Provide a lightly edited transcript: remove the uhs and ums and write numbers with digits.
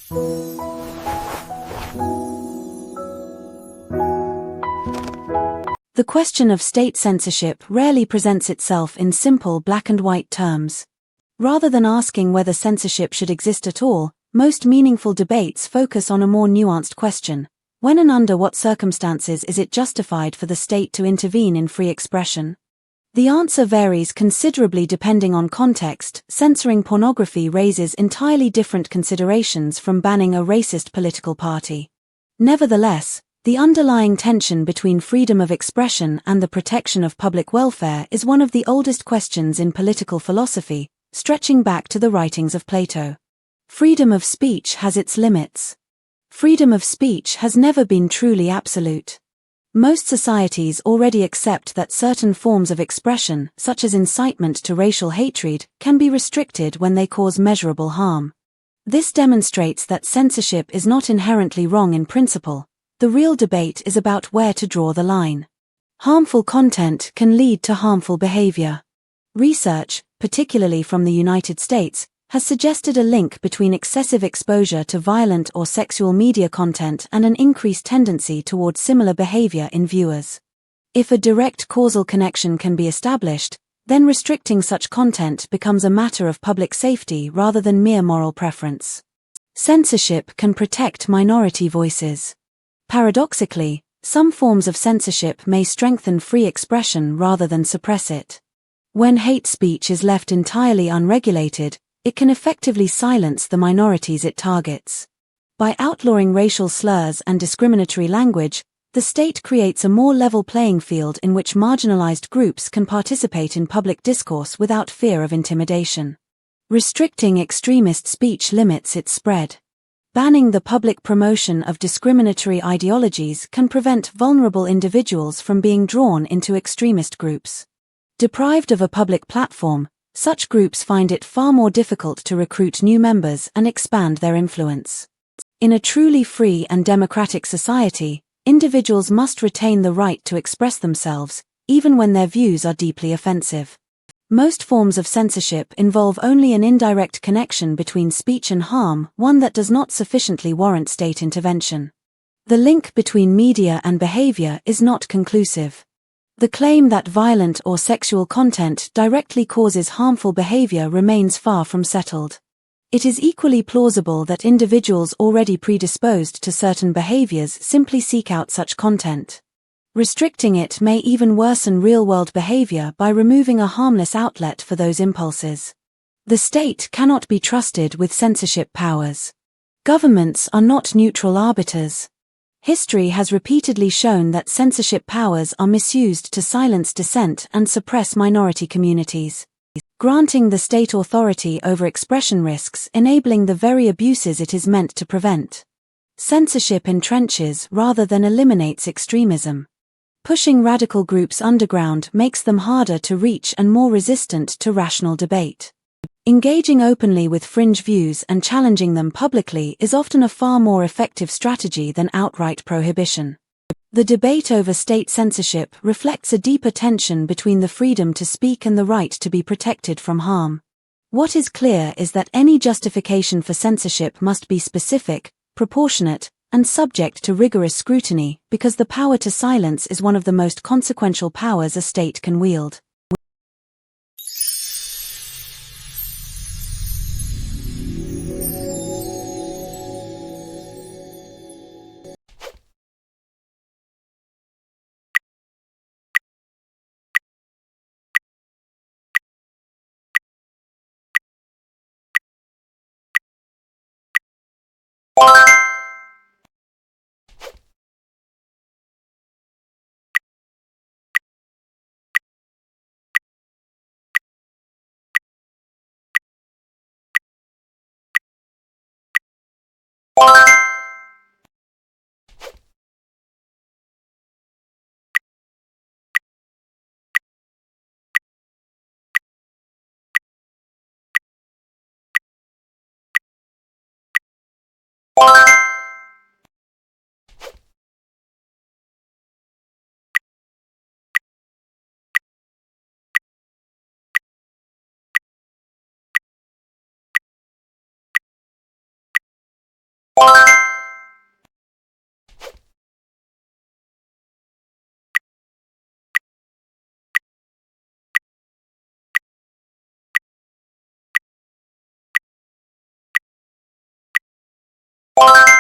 The question of state censorship rarely presents itself in simple black-and-white terms. Rather than asking whether censorship should exist at all, most meaningful debates focus on a more nuanced question: when and under what circumstances is it justified for the state to intervene in free expression? The answer varies considerably depending on context. Censoring pornography raises entirely different considerations from banning a racist political party. Nevertheless, the underlying tension between freedom of expression and the protection of public welfare is one of the oldest questions in political philosophy, stretching back to the writings of Plato. Freedom of speech has its limits. Freedom of speech has never been truly absolute. Most societies already accept that certain forms of expression, such as incitement to racial hatred, can be restricted when they cause measurable harm. This demonstrates that censorship is not inherently wrong in principle. The real debate is about where to draw the line. Harmful content can lead to harmful behavior. Research, particularly from the United States, has suggested a link between excessive exposure to violent or sexual media content and an increased tendency toward similar behavior in viewers. If a direct causal connection can be established, then restricting such content becomes a matter of public safety rather than mere moral preference. Censorship can protect minority voices. Paradoxically, some forms of censorship may strengthen free expression rather than suppress it. When hate speech is left entirely unregulated, it can effectively silence the minorities it targets. By outlawing racial slurs and discriminatory language, the state creates a more level playing field in which marginalized groups can participate in public discourse without fear of intimidation. Restricting extremist speech limits its spread. Banning the public promotion of discriminatory ideologies can prevent vulnerable individuals from being drawn into extremist groups. Deprived of a public platform, such groups find it far more difficult to recruit new members and expand their influence. In a truly free and democratic society, individuals must retain the right to express themselves, even when their views are deeply offensive. Most forms of censorship involve only an indirect connection between speech and harm, one that does not sufficiently warrant state intervention. The link between media and behavior is not conclusive. The claim that violent or sexual content directly causes harmful behavior remains far from settled. It is equally plausible that individuals already predisposed to certain behaviors simply seek out such content. Restricting it may even worsen real-world behavior by removing a harmless outlet for those impulses. The state cannot be trusted with censorship powers. Governments are not neutral arbiters. History has repeatedly shown that censorship powers are misused to silence dissent and suppress minority communities. Granting the state authority over expression risks enabling the very abuses it is meant to prevent. Censorship entrenches rather than eliminates extremism. Pushing radical groups underground makes them harder to reach and more resistant to rational debate. Engaging openly with fringe views and challenging them publicly is often a far more effective strategy than outright prohibition. The debate over state censorship reflects a deeper tension between the freedom to speak and the right to be protected from harm. What is clear is that any justification for censorship must be specific, proportionate, and subject to rigorous scrutiny, because the power to silence is one of the most consequential powers a state can wield. You